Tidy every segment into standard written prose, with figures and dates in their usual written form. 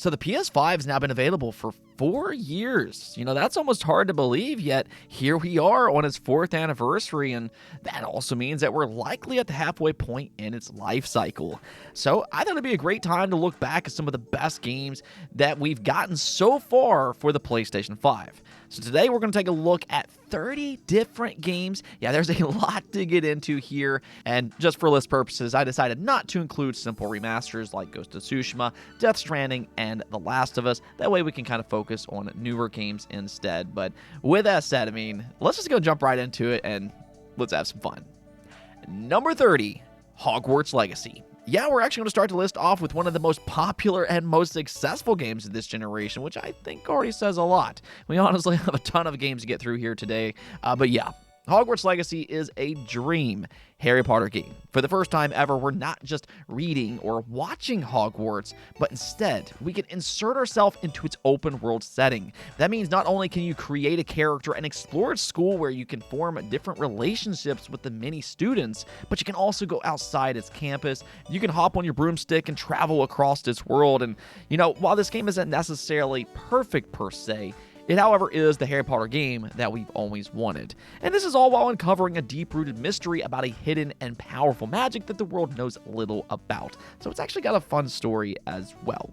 So the PS5 has now been available for 4 years. That's almost hard to believe, yet here we are on its 4th anniversary, and that also means that we're likely at the halfway point in its life cycle. So I thought it'd be a great time to look back at some of the best games that we've gotten so far for the PlayStation 5. So today we're going to take a look at 30 different games. Yeah, there's a lot to get into here, and just for list purposes, I decided not to include simple remasters like Ghost of Tsushima, Death Stranding, and The Last of Us. That way we can kind of focus on newer games instead. But with that said, let's just go jump right into it and let's have some fun. Number 30, Hogwarts Legacy. Yeah, we're actually going to start the list off with one of the most popular and most successful games of this generation, which I think already says a lot. We honestly have a ton of games to get through here today, but yeah. Hogwarts Legacy is a dream Harry Potter game. For the first time ever, we're not just reading or watching Hogwarts, but instead, we can insert ourselves into its open world setting. That means not only can you create a character and explore its school where you can form different relationships with the many students, but you can also go outside its campus. You can hop on your broomstick and travel across its world. And, while this game isn't necessarily perfect per se, it, however, is the Harry Potter game that we've always wanted. And this is all while uncovering a deep-rooted mystery about a hidden and powerful magic that the world knows little about. So it's actually got a fun story as well.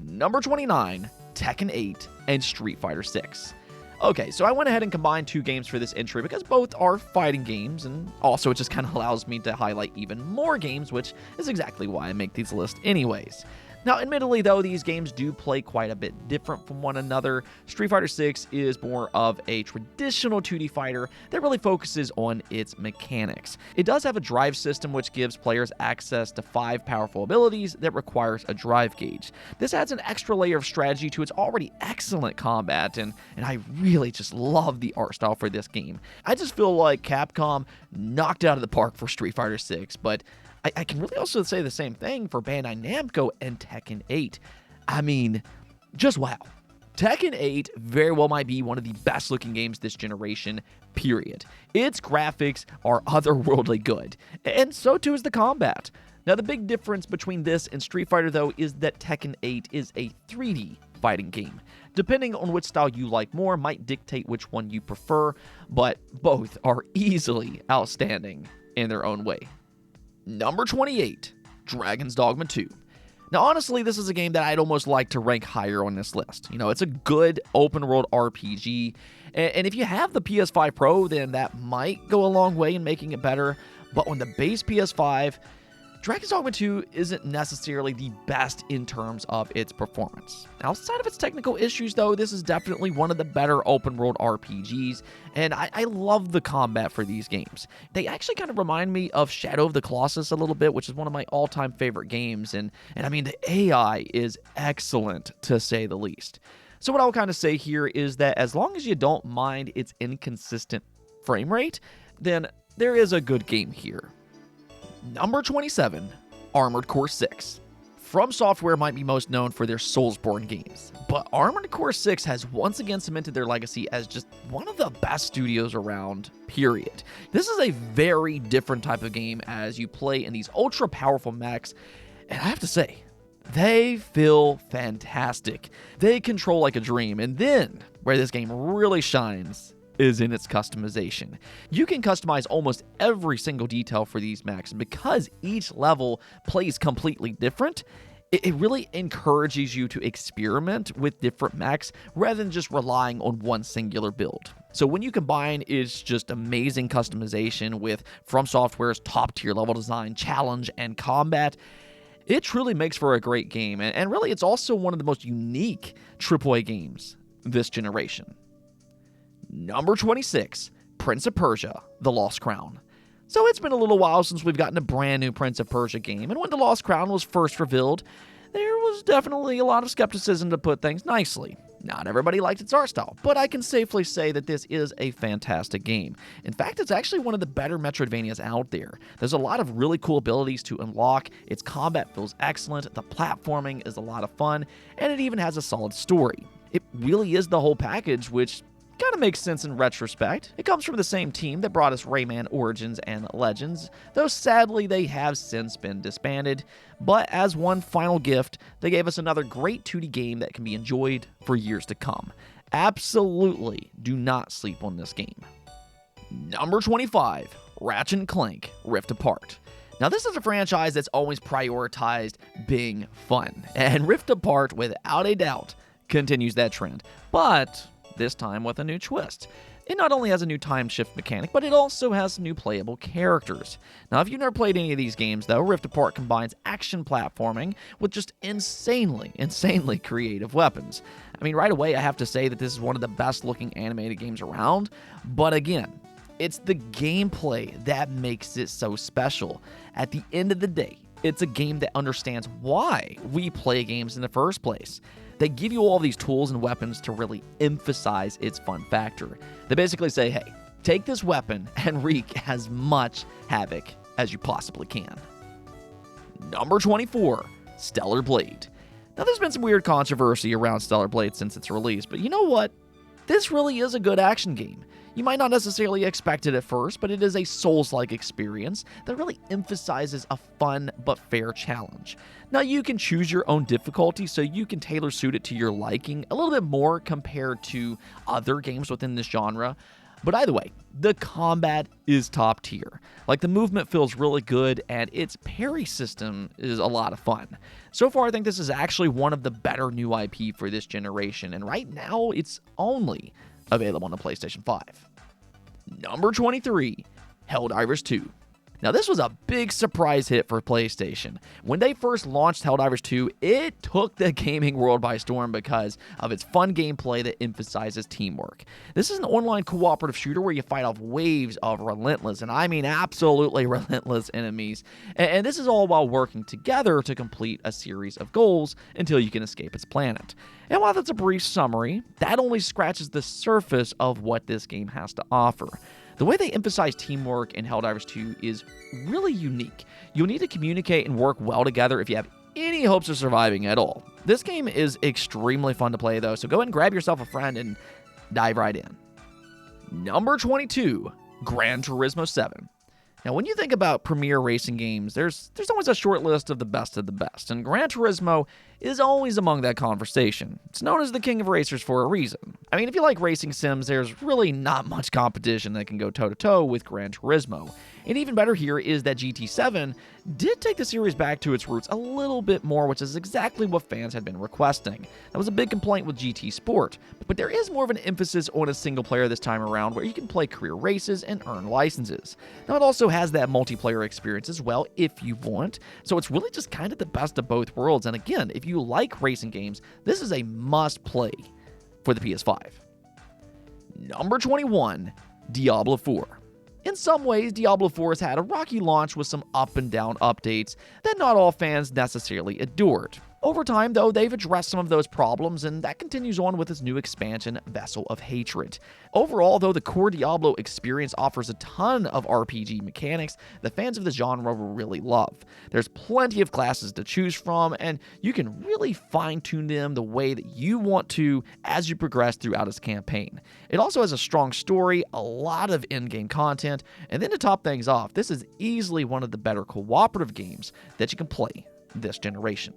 Number 29, Tekken 8 and Street Fighter 6. Okay, so I went ahead and combined 2 games for this entry because both are fighting games, and also it just kind of allows me to highlight even more games, which is exactly why I make these lists anyways. Now, admittedly, though, these games do play quite a bit different from one another. Street Fighter 6 is more of a traditional 2D fighter that really focuses on its mechanics. It does have a drive system which gives players access to 5 powerful abilities that requires a drive gauge. This adds an extra layer of strategy to its already excellent combat, and I really just love the art style for this game. I just feel like Capcom knocked out of the park for Street Fighter 6, but I can really also say the same thing for Bandai Namco and Tekken 8. Just wow. Tekken 8 very well might be one of the best looking games this generation, period. Its graphics are otherworldly good, and so too is the combat. Now, the big difference between this and Street Fighter, though, is that Tekken 8 is a 3D fighting game. Depending on which style you like more might dictate which one you prefer, but both are easily outstanding in their own way. Number 28, Dragon's Dogma 2. Now, honestly, this is a game that I'd almost like to rank higher on this list. It's a good open-world RPG, and if you have the PS5 Pro, then that might go a long way in making it better, but on the base PS5, Dragon's Dogma 2 isn't necessarily the best in terms of its performance. Outside of its technical issues, though, this is definitely one of the better open-world RPGs, and I love the combat for these games. They actually kind of remind me of Shadow of the Colossus a little bit, which is one of my all-time favorite games, and the AI is excellent, to say the least. So what I'll kind of say here is that as long as you don't mind its inconsistent frame rate, then there is a good game here. Number 27, Armored Core 6. From Software might be most known for their Soulsborne games, but Armored Core 6 has once again cemented their legacy as just one of the best studios around, period. This is a very different type of game as you play in these ultra-powerful mechs, and I have to say, they feel fantastic. They control like a dream, and then, where this game really shines, is in its customization. You can customize almost every single detail for these mechs, and because each level plays completely different, it really encourages you to experiment with different mechs rather than just relying on one singular build. So when you combine its just amazing customization with From Software's top-tier level design, challenge, and combat, it truly makes for a great game, and really it's also one of the most unique AAA games this generation. Number 26, Prince of Persia, The Lost Crown. So it's been a little while since we've gotten a brand new Prince of Persia game, and when The Lost Crown was first revealed, there was definitely a lot of skepticism, to put things nicely. Not everybody liked its art style, but I can safely say that this is a fantastic game. In fact, it's actually one of the better Metroidvanias out there. There's a lot of really cool abilities to unlock, its combat feels excellent, the platforming is a lot of fun, and it even has a solid story. It really is the whole package, which kind of makes sense in retrospect. It comes from the same team that brought us Rayman Origins and Legends, though sadly they have since been disbanded. But as one final gift, they gave us another great 2D game that can be enjoyed for years to come. Absolutely do not sleep on this game. Number 25, Ratchet & Clank Rift Apart. Now, this is a franchise that's always prioritized being fun, and Rift Apart, without a doubt, continues that trend, but this time with a new twist. It not only has a new time shift mechanic, but it also has new playable characters. Now, if you've never played any of these games, though, Rift Apart combines action platforming with just insanely creative weapons. I mean, right away, I have to say that this is one of the best looking animated games around, but again, it's the gameplay that makes it so special. At the end of the day, it's a game that understands why we play games in the first place. They give you all these tools and weapons to really emphasize its fun factor. They basically say, hey, take this weapon and wreak as much havoc as you possibly can. Number 24, Stellar Blade. Now, there's been some weird controversy around Stellar Blade since its release, but you know what? This really is a good action game. You might not necessarily expect it at first, but it is a Souls-like experience that really emphasizes a fun but fair challenge. Now, you can choose your own difficulty, so you can tailor suit it to your liking a little bit more compared to other games within this genre. But either way, the combat is top tier. Like, the movement feels really good, and its parry system is a lot of fun. So far, I think this is actually one of the better new IP for this generation, and right now, it's only available on the PlayStation 5. Number 23, Helldivers 2. Now, this was a big surprise hit for PlayStation. When they first launched Helldivers 2, it took the gaming world by storm because of its fun gameplay that emphasizes teamwork. This is an online cooperative shooter where you fight off waves of relentless, and I mean absolutely relentless enemies. And this is all while working together to complete a series of goals until you can escape its planet. And while that's a brief summary, that only scratches the surface of what this game has to offer. The way they emphasize teamwork in Helldivers 2 is really unique. You'll need to communicate and work well together if you have any hopes of surviving at all. This game is extremely fun to play, though, so go ahead and grab yourself a friend and dive right in. Number 22, Gran Turismo 7. Now, when you think about premier racing games, there's always a short list of the best, and Gran Turismo is always among that conversation. It's known as the king of racers for a reason. I mean, if you like racing sims, there's really not much competition that can go toe-to-toe with Gran Turismo. And even better here is that GT7 did take the series back to its roots a little bit more, which is exactly what fans had been requesting. That was a big complaint with GT Sport, but there is more of an emphasis on a single player this time around where you can play career races and earn licenses. Now, it also has that multiplayer experience as well if you want, so it's really just kind of the best of both worlds. And again, if you like racing games, this is a must-play for the PS5. Number 21, Diablo 4. In some ways, Diablo 4 has had a rocky launch with some up and down updates that not all fans necessarily adored. Over time, though, they've addressed some of those problems, and that continues on with its new expansion, Vessel of Hatred. Overall, though, the core Diablo experience offers a ton of RPG mechanics that fans of the genre will really love. There's plenty of classes to choose from, and you can really fine-tune them the way that you want to as you progress throughout its campaign. It also has a strong story, a lot of in-game content, and then to top things off, this is easily one of the better cooperative games that you can play this generation.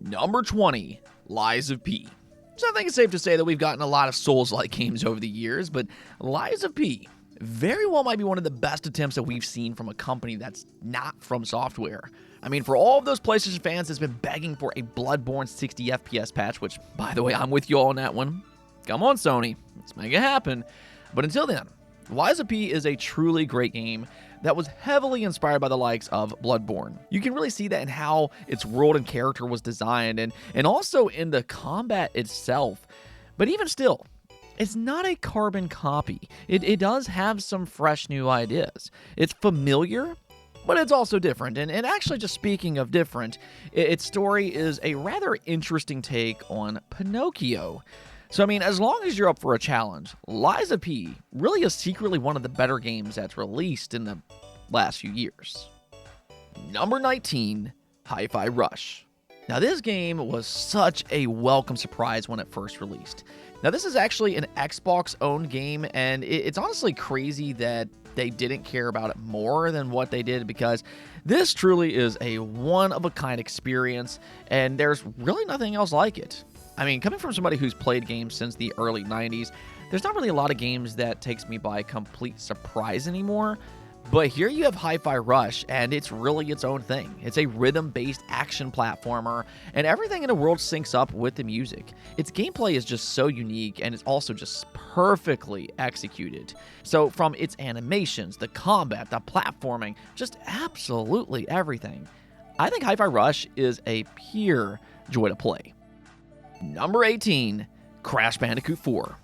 Number 20, Lies of P. So I think it's safe to say that we've gotten a lot of Souls-like games over the years, but Lies of P very well might be one of the best attempts that we've seen from a company that's not From Software. I mean, for all of those PlayStation fans that's been begging for a Bloodborne 60 FPS patch, which, by the way, I'm with you all on that one. Come on, Sony. Let's make it happen. But until then, Lies of P is a truly great game that was heavily inspired by the likes of Bloodborne. You can really see that in how its world and character was designed, and also in the combat itself. But even still, it's not a carbon copy. It does have some fresh new ideas. It's familiar, but it's also different. And actually, just speaking of different, its story is a rather interesting take on Pinocchio. So, I mean, as long as you're up for a challenge, Lies of P really is secretly one of the better games that's released in the last few years. Number 19, Hi-Fi Rush. Now, this game was such a welcome surprise when it first released. Now, this is actually an Xbox-owned game, and it's honestly crazy that they didn't care about it more than what they did, because this truly is a one-of-a-kind experience, and there's really nothing else like it. I mean, coming from somebody who's played games since the early 90s, there's not really a lot of games that takes me by complete surprise anymore. But here you have Hi-Fi Rush, and it's really its own thing. It's a rhythm-based action platformer, and everything in the world syncs up with the music. Its gameplay is just so unique, and it's also just perfectly executed. So from its animations, the combat, the platforming, just absolutely everything. I think Hi-Fi Rush is a pure joy to play. Number 18, Crash Bandicoot 4.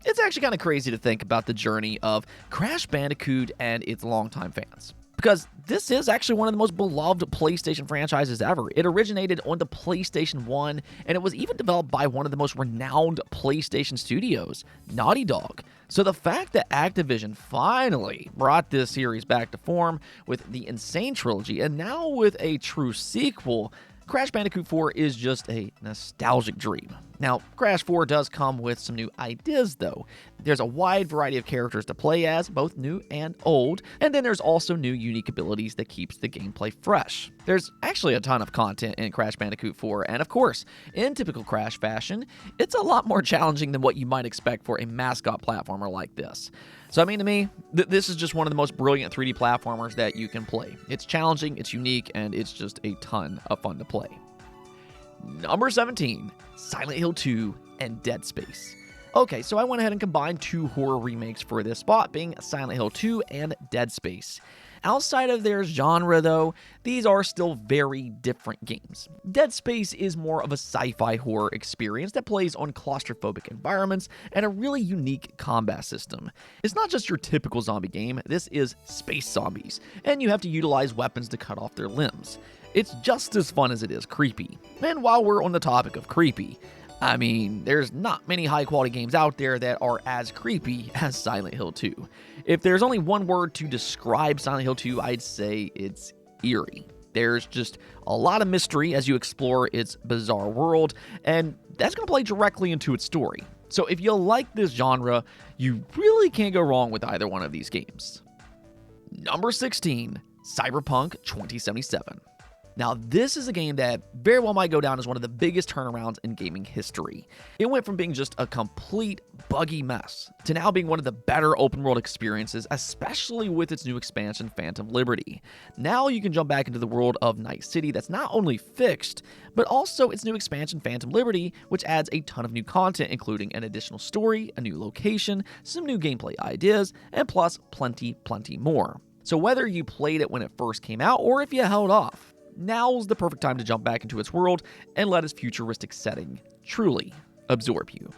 It's actually kind of crazy to think about the journey of Crash Bandicoot and its longtime fans, because this is actually one of the most beloved PlayStation franchises ever. It originated on the PlayStation 1, and it was even developed by one of the most renowned PlayStation studios, Naughty Dog. So the fact that Activision finally brought this series back to form with the Insane Trilogy, and now with a true sequel, Crash Bandicoot 4 is just a nostalgic dream. Now, Crash 4 does come with some new ideas, though. There's a wide variety of characters to play as, both new and old, and then there's also new unique abilities that keeps the gameplay fresh. There's actually a ton of content in Crash Bandicoot 4, and of course, in typical Crash fashion, it's a lot more challenging than what you might expect for a mascot platformer like this. So I mean, to me, this is just one of the most brilliant 3D platformers that you can play. It's challenging, it's unique, and it's just a ton of fun to play. Number 17, Silent Hill 2 and Dead Space. Okay, so I went ahead and combined two horror remakes for this spot, being Silent Hill 2 and Dead Space. Outside of their genre, though, these are still very different games. Dead Space is more of a sci-fi horror experience that plays on claustrophobic environments and a really unique combat system. It's not just your typical zombie game, this is space zombies, and you have to utilize weapons to cut off their limbs. It's just as fun as it is creepy. And while we're on the topic of creepy, I mean, there's not many high-quality games out there that are as creepy as Silent Hill 2. If there's only one word to describe Silent Hill 2, I'd say it's eerie. There's just a lot of mystery as you explore its bizarre world, and that's going to play directly into its story. So if you like this genre, you really can't go wrong with either one of these games. Number 16, Cyberpunk 2077. Now, this is a game that very well might go down as one of the biggest turnarounds in gaming history. It went from being just a complete buggy mess to now being one of the better open world experiences, especially with its new expansion, Phantom Liberty. Now you can jump back into the world of Night City that's not only fixed, but also its new expansion, Phantom Liberty, which adds a ton of new content, including an additional story, a new location, some new gameplay ideas, and plus plenty more. So whether you played it when it first came out or if you held off, now's the perfect time to jump back into its world and let its futuristic setting truly absorb you.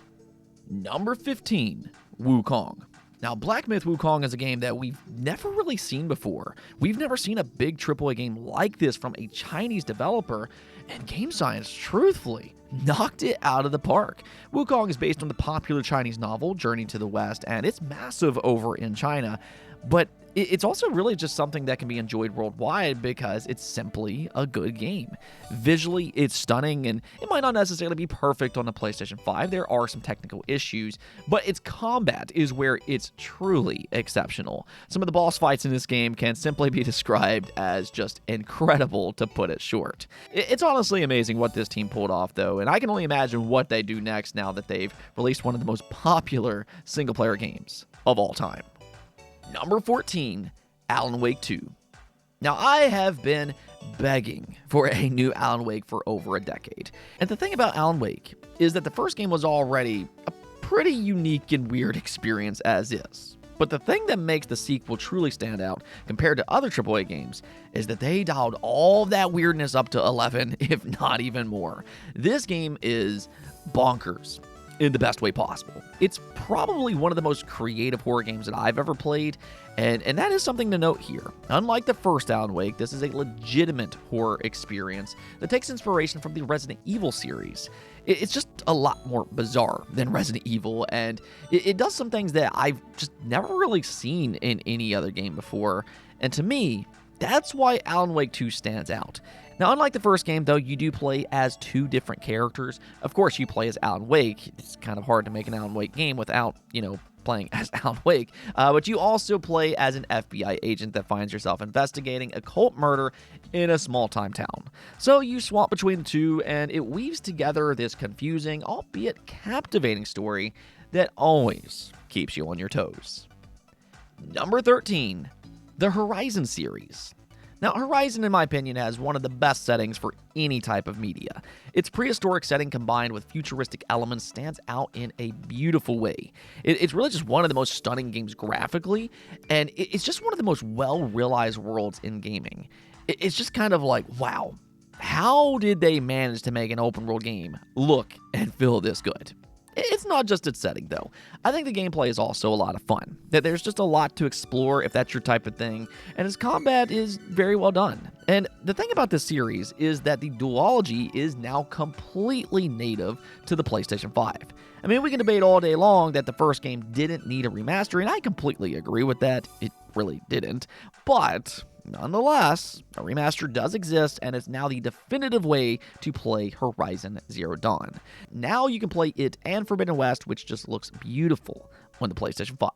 Number 15, Wukong. Now, Black Myth Wukong is a game that we've never really seen before. We've never seen a big AAA game like this from a Chinese developer, and Game Science, truthfully, knocked it out of the park. Wukong is based on the popular Chinese novel Journey to the West, and it's massive over in China, but it's also really just something that can be enjoyed worldwide because it's simply a good game. Visually, it's stunning, and it might not necessarily be perfect on the PlayStation 5. There are some technical issues, but its combat is where it's truly exceptional. Some of the boss fights in this game can simply be described as just incredible, to put it short. It's honestly amazing what this team pulled off, though, and I can only imagine what they do next now that they've released one of the most popular single-player games of all time. Number 14, Alan Wake 2. Now, I have been begging for a new Alan Wake for over a decade. And the thing about Alan Wake is that the first game was already a pretty unique and weird experience as is. But the thing that makes the sequel truly stand out compared to other AAA games is that they dialed all that weirdness up to 11, if not even more. This game is bonkers in the best way possible. It's probably one of the most creative horror games that I've ever played, and that is something to note here. Unlike the first Alan Wake, this is a legitimate horror experience that takes inspiration from the Resident Evil series. It's just a lot more bizarre than Resident Evil, and it does some things that I've just never really seen in any other game before, and to me, That's why Alan Wake 2 stands out. Now, unlike the first game, though, you do play as two different characters. Of course, you play as Alan Wake. It's kind of hard to make an Alan Wake game without, playing as Alan Wake. But you also play as an FBI agent that finds yourself investigating a cult murder in a small-time town. So you swap between the two, and it weaves together this confusing, albeit captivating story that always keeps you on your toes. Number 13, the Horizon series. Now, Horizon, in my opinion, has one of the best settings for any type of media. Its prehistoric setting combined with futuristic elements stands out in a beautiful way. It's really just one of the most stunning games graphically, and it's just one of the most well-realized worlds in gaming. It's just kind of like, wow, how did they manage to make an open-world game look and feel this good? It's not just its setting, though. I think the gameplay is also a lot of fun. That there's just a lot to explore if that's your type of thing, and its combat is very well done. And the thing about this series is that the duology is now completely native to the PlayStation 5. I mean, we can debate all day long that the first game didn't need a remaster, and I completely agree with that. It really didn't. But nonetheless, a remaster does exist, and it's now the definitive way to play Horizon Zero Dawn. Now you can play it and Forbidden West, which just looks beautiful on the PlayStation 5.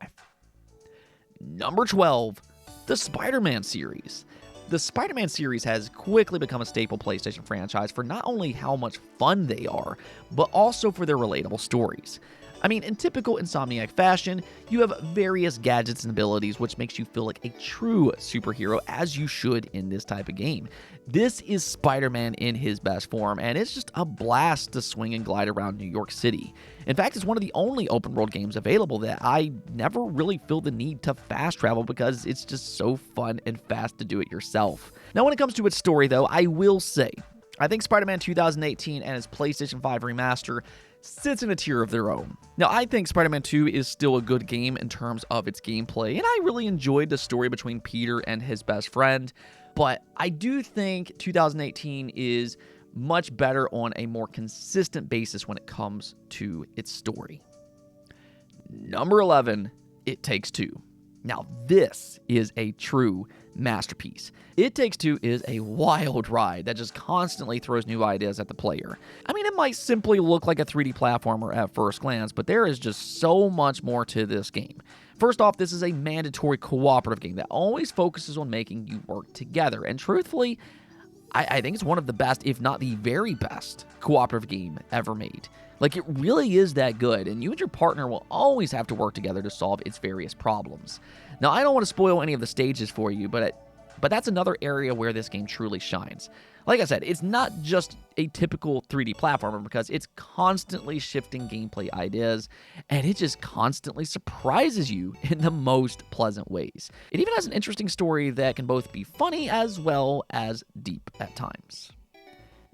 Number 12, the Spider-Man series. The Spider-Man series has quickly become a staple PlayStation franchise for not only how much fun they are, but also for their relatable stories. I mean, in typical Insomniac fashion, you have various gadgets and abilities, which makes you feel like a true superhero, as you should in this type of game. This is Spider-Man in his best form, and it's just a blast to swing and glide around New York City. In fact, it's one of the only open-world games available that I never really feel the need to fast travel because it's just so fun and fast to do it yourself. Now, when it comes to its story, though, I will say, I think Spider-Man 2018 and its PlayStation 5 remaster sits in a tier of their own. Now, I think Spider-Man 2 is still a good game in terms of its gameplay, and I really enjoyed the story between Peter and his best friend, but I do think 2018 is much better on a more consistent basis when it comes to its story. Number 11, It Takes Two. Now, this is a true masterpiece. It Takes Two is a wild ride that just constantly throws new ideas at the player. I mean, it might simply look like a 3D platformer at first glance, but there is just so much more to this game. First off, this is a mandatory cooperative game that always focuses on making you work together, and truthfully, I think it's one of the best, if not the very best, cooperative game ever made. Like, it really is that good, and you and your partner will always have to work together to solve its various problems. Now, I don't want to spoil any of the stages for you, but that's another area where this game truly shines. Like I said, it's not just a typical 3D platformer because it's constantly shifting gameplay ideas, and it just constantly surprises you in the most pleasant ways. It even has an interesting story that can both be funny as well as deep at times.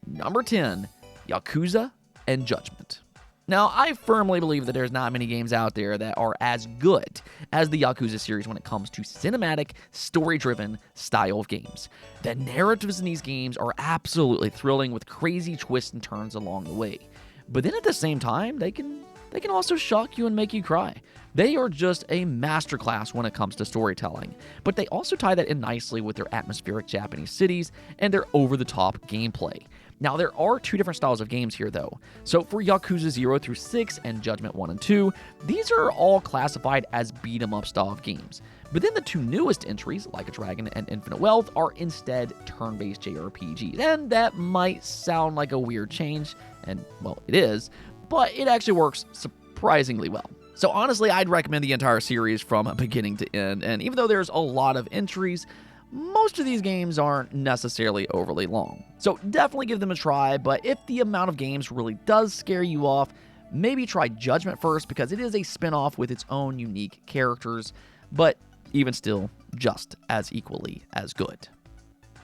Number 10, Yakuza and Judgment. Now, I firmly believe that there's not many games out there that are as good as the Yakuza series when it comes to cinematic, story-driven style of games. The narratives in these games are absolutely thrilling with crazy twists and turns along the way. But then at the same time, they can also shock you and make you cry. They are just a masterclass when it comes to storytelling, but they also tie that in nicely with their atmospheric Japanese cities and their over-the-top gameplay. Now, there are two different styles of games here, though. So for Yakuza 0 through 6 and Judgment 1 and 2, these are all classified as beat-em-up style of games. But then the two newest entries, Like a Dragon and Infinite Wealth, are instead turn-based JRPGs. And that might sound like a weird change, and, well, it is, but it actually works surprisingly well. So honestly, I'd recommend the entire series from beginning to end, and even though there's a lot of entries, most of these games aren't necessarily overly long. So definitely give them a try, but if the amount of games really does scare you off, maybe try Judgment first because it is a spin-off with its own unique characters, but even still, just as equally as good.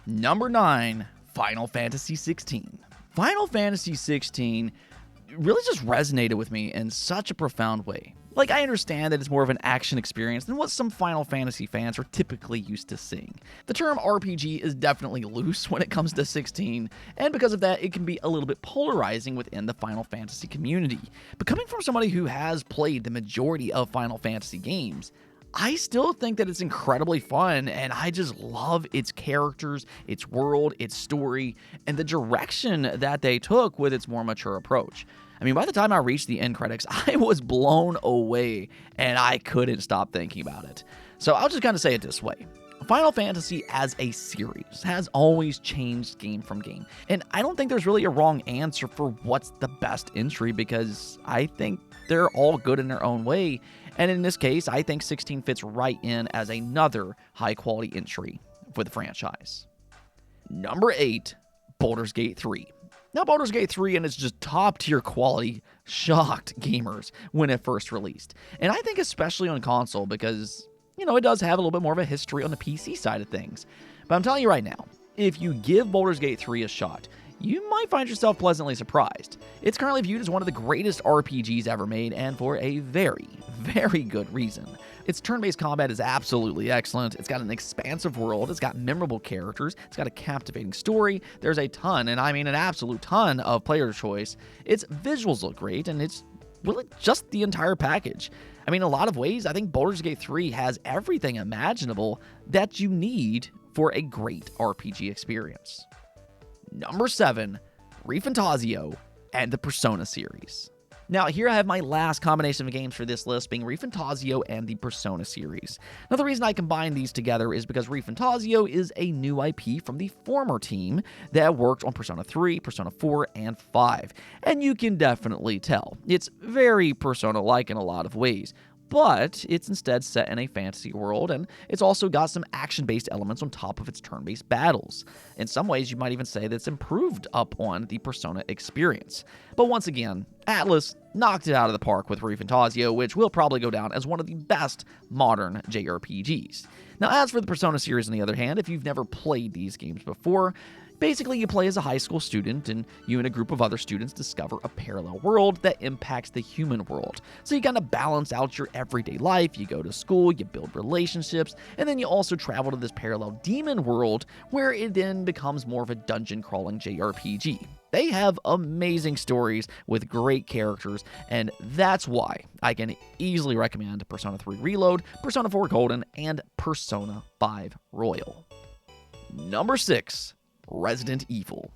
Number 9, Final Fantasy XVI. Final Fantasy XVI really just resonated with me in such a profound way. Like, I understand that it's more of an action experience than what some Final Fantasy fans are typically used to seeing. The term RPG is definitely loose when it comes to 16, and because of that, it can be a little bit polarizing within the Final Fantasy community. But coming from somebody who has played the majority of Final Fantasy games, I still think that it's incredibly fun, and I just love its characters, its world, its story, and the direction that they took with its more mature approach. I mean, by the time I reached the end credits, I was blown away, and I couldn't stop thinking about it. So I'll just kind of say it this way. Final Fantasy as a series has always changed game from game, and I don't think there's really a wrong answer for what's the best entry, because I think they're all good in their own way, and in this case, I think 16 fits right in as another high-quality entry for the franchise. Number 8, Baldur's Gate 3. Now, Baldur's Gate 3 and its just top-tier quality shocked gamers when it first released, and I think especially on console because, you know, it does have a little bit more of a history on the PC side of things. But I'm telling you right now, if you give Baldur's Gate 3 a shot, you might find yourself pleasantly surprised. It's currently viewed as one of the greatest RPGs ever made, and for a very, very good reason. Its turn-based combat is absolutely excellent, it's got an expansive world, it's got memorable characters, it's got a captivating story, there's a ton, and I mean an absolute ton of player choice, its visuals look great, and it's really just the entire package. I mean, in a lot of ways, I think Baldur's Gate 3 has everything imaginable that you need for a great RPG experience. Number 7, ReFantazio and the Persona series. Now, here I have my last combination of games for this list being ReFantazio and the Persona series. Now, the reason I combine these together is because ReFantazio is a new IP from the former team that worked on Persona 3, Persona 4, and 5. And you can definitely tell. It's very Persona-like in a lot of ways, but it's instead set in a fantasy world, and it's also got some action-based elements on top of its turn-based battles. In some ways, you might even say that it's improved upon the Persona experience. But once again, Atlus knocked it out of the park with ReFantazio, which will probably go down as one of the best modern JRPGs. Now, as for the Persona series, on the other hand, if you've never played these games before, basically, you play as a high school student, and you and a group of other students discover a parallel world that impacts the human world. So you kind of balance out your everyday life, you go to school, you build relationships, and then you also travel to this parallel demon world where it then becomes more of a dungeon-crawling JRPG. They have amazing stories with great characters, and that's why I can easily recommend Persona 3 Reload, Persona 4 Golden, and Persona 5 Royal. Number 6. Resident Evil.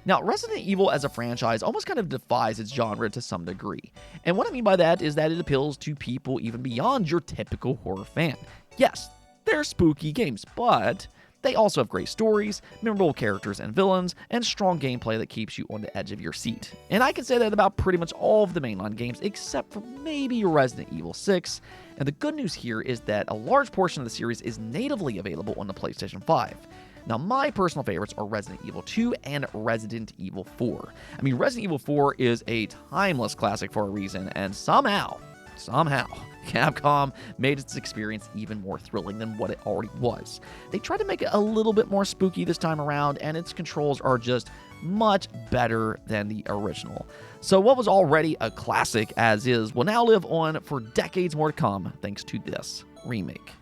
Now, Resident Evil as a franchise almost kind of defies its genre to some degree. And what I mean by that is that it appeals to people even beyond your typical horror fan. Yes, they're spooky games, but they also have great stories, memorable characters and villains, and strong gameplay that keeps you on the edge of your seat. And I can say that about pretty much all of the mainline games, except for maybe Resident Evil 6. And the good news here is that a large portion of the series is natively available on the PlayStation 5. Now, my personal favorites are Resident Evil 2 and Resident Evil 4. I mean, Resident Evil 4 is a timeless classic for a reason, and somehow, Capcom made its experience even more thrilling than what it already was. They tried to make it a little bit more spooky this time around, and its controls are just much better than the original. So what was already a classic as is will now live on for decades more to come thanks to this remake.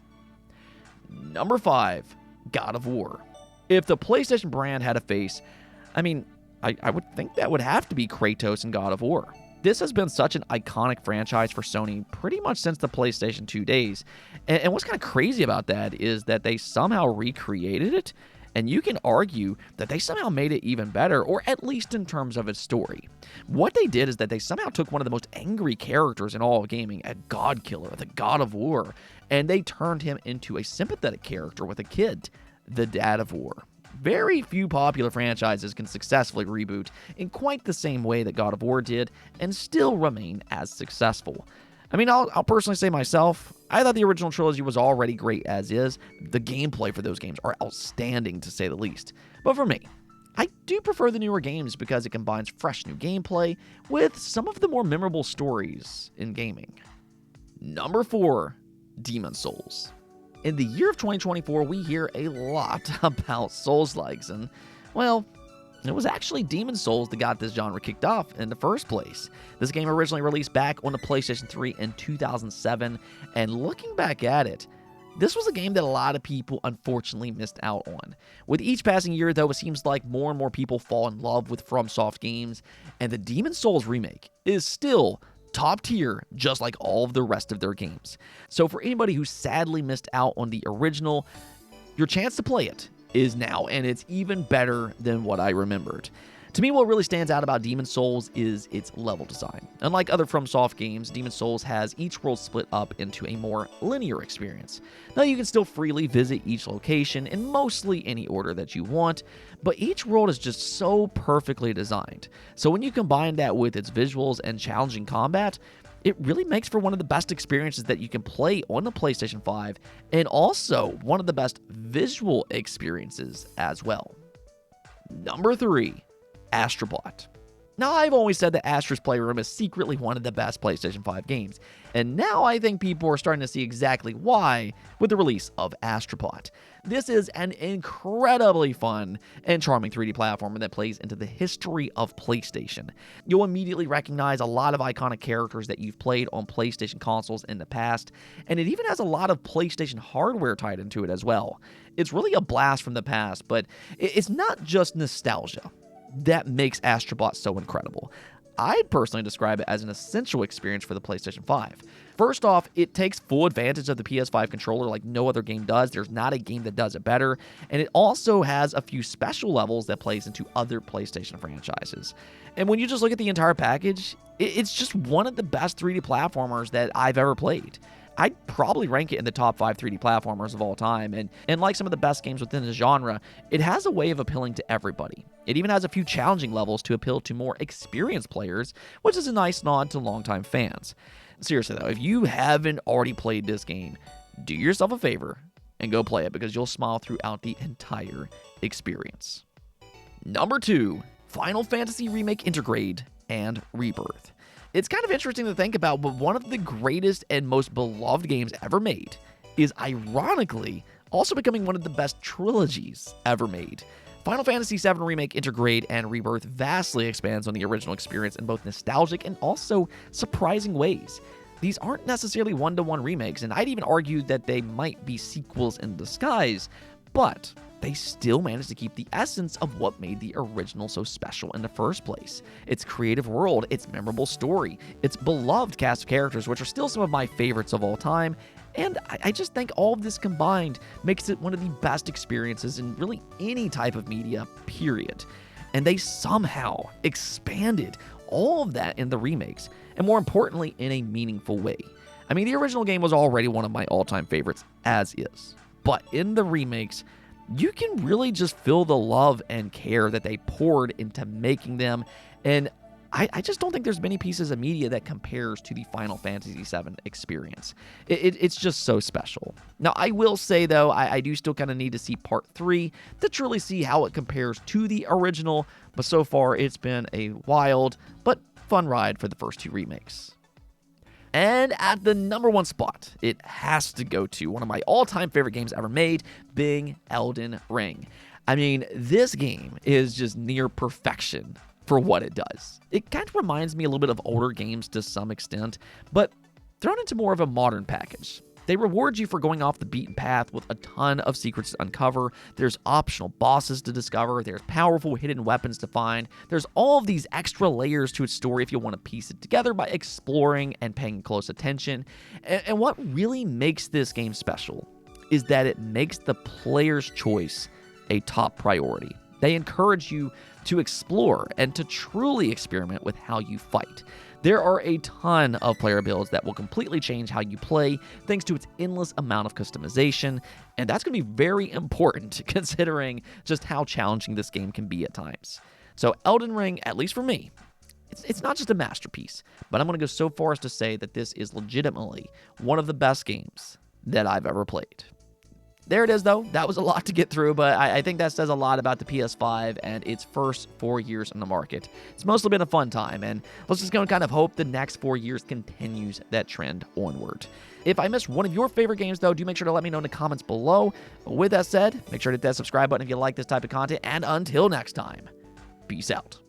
Number 5, God of War. If the PlayStation brand had a face, I mean, I would think that would have to be Kratos in God of War. This has been such an iconic franchise for Sony pretty much since the PlayStation 2 days. And what's kind of crazy about that is that they somehow recreated it, and you can argue that they somehow made it even better, or at least in terms of its story. What they did is that they somehow took one of the most angry characters in all of gaming, a god killer, the God of War, and they turned him into a sympathetic character with a kid, the Dad of War. Very few popular franchises can successfully reboot in quite the same way that God of War did and still remain as successful. I mean, I'll personally say myself, I thought the original trilogy was already great as is. The gameplay for those games are outstanding, to say the least. But for me, I do prefer the newer games because it combines fresh new gameplay with some of the more memorable stories in gaming. Number 4, Demon's Souls. In the year of 2024, we hear a lot about Souls-likes, and, well, it was actually Demon's Souls that got this genre kicked off in the first place. This game originally released back on the PlayStation 3 in 2007, and looking back at it, this was a game that a lot of people unfortunately missed out on. With each passing year, though, it seems like more and more people fall in love with FromSoft games, and the Demon's Souls remake is still top tier, just like all of the rest of their games. So for anybody who sadly missed out on the original, your chance to play it is now, and it's even better than what I remembered. To me, what really stands out about Demon's Souls is its level design. Unlike other FromSoft games, Demon's Souls has each world split up into a more linear experience. Now, you can still freely visit each location in mostly any order that you want, but each world is just so perfectly designed. So when you combine that with its visuals and challenging combat, it really makes for one of the best experiences that you can play on the PlayStation 5, and also one of the best visual experiences as well. Number 3. Astrobot. Now, I've always said that Astra's Playroom is secretly one of the best PlayStation 5 games, and now I think people are starting to see exactly why with the release of Astrobot. This is an incredibly fun and charming 3D platformer that plays into the history of PlayStation. You'll immediately recognize a lot of iconic characters that you've played on PlayStation consoles in the past, and it even has a lot of PlayStation hardware tied into it as well. It's really a blast from the past, but it's not just nostalgia that makes Astrobot so incredible. I'd personally describe it as an essential experience for the PlayStation 5. First off, it takes full advantage of the PS5 controller like no other game does. There's not a game that does it better. And it also has a few special levels that plays into other PlayStation franchises. And when you just look at the entire package, it's just one of the best 3D platformers that I've ever played. I'd probably rank it in the top 5 3D platformers of all time, and like some of the best games within the genre, it has a way of appealing to everybody. It even has a few challenging levels to appeal to more experienced players, which is a nice nod to longtime fans. Seriously though, if you haven't already played this game, do yourself a favor and go play it, because you'll smile throughout the entire experience. Number 2, Final Fantasy Remake Intergrade and Rebirth. It's kind of interesting to think about, but one of the greatest and most beloved games ever made is ironically also becoming one of the best trilogies ever made. Final Fantasy VII Remake Intergrade and Rebirth vastly expands on the original experience in both nostalgic and also surprising ways. These aren't necessarily one-to-one remakes, and I'd even argue that they might be sequels in disguise, but they still managed to keep the essence of what made the original so special in the first place. Its creative world, its memorable story, its beloved cast of characters, which are still some of my favorites of all time, and I just think all of this combined makes it one of the best experiences in really any type of media, period. And they somehow expanded all of that in the remakes, and more importantly, in a meaningful way. I mean, the original game was already one of my all-time favorites, as is. But in the remakes, you can really just feel the love and care that they poured into making them, and I just don't think there's many pieces of media that compares to the Final Fantasy VII experience. It's just so special. Now, I will say, though, I do still kind of need to see Part 3 to truly see how it compares to the original, but so far it's been a wild but fun ride for the first 2 remakes. And at the number 1 spot, it has to go to one of my all-time favorite games ever made, being Elden Ring. I mean, this game is just near perfection for what it does. It kind of reminds me a little bit of older games to some extent, but thrown into more of a modern package. They reward you for going off the beaten path with a ton of secrets to uncover. There's optional bosses to discover. There's powerful hidden weapons to find. There's all of these extra layers to its story if you want to piece it together by exploring and paying close attention. And what really makes this game special is that it makes the player's choice a top priority. They encourage you to explore and to truly experiment with how you fight. There are a ton of player builds that will completely change how you play thanks to its endless amount of customization, and that's going to be very important considering just how challenging this game can be at times. So Elden Ring, at least for me, it's not just a masterpiece, but I'm going to go so far as to say that this is legitimately one of the best games that I've ever played. There it is, though. That was a lot to get through, but I think that says a lot about the PS5 and its first 4 years on the market. It's mostly been a fun time, and let's just go and kind of hope the next 4 years continues that trend onward. If I missed one of your favorite games, though, do make sure to let me know in the comments below. With that said, make sure to hit that subscribe button if you like this type of content, and until next time, peace out.